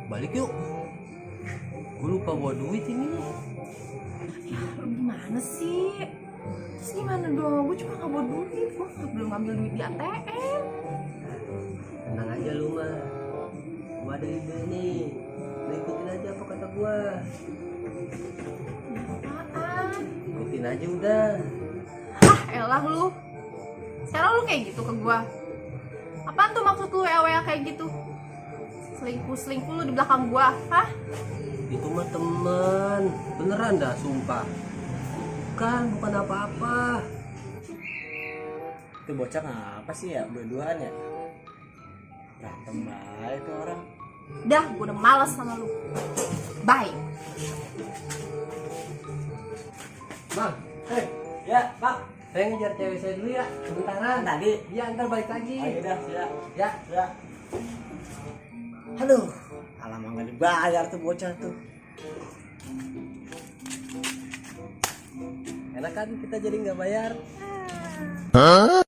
Balik yuk. Gue lupa bawa duit ini. Ya, lu gimana sih? Terus gimana dong? Gue cuma gak bawa duit. Gue belum ngambil duit di ATM. Tenang aja lu mah. Gue ada ide nih. Lu ikutin aja apa kata gue. Apaan? Ikutin aja udah. Ah, elah lu. Sekarang lu kayak gitu ke gue. Apaan tuh maksud lu WA kayak gitu? Selingkuh lu di belakang gue, hah? Itu mah teman. Beneran dah sumpah. Bukan apa-apa. Itu bocah ngapa sih ya berduaan ya? Berantem baik tuh orang. Dah, gue udah males sama lu. Bye. Bang, Ya, Pak. saya ngejar cewek saya dulu ya. Sebentaran. Tadi. Iya, ntar balik lagi. Oh, iya, siap. Ya. Ya. Aduh, alamak nggak dibayar tuh bocah tuh. Enak kan kita jadi nggak bayar. Ah.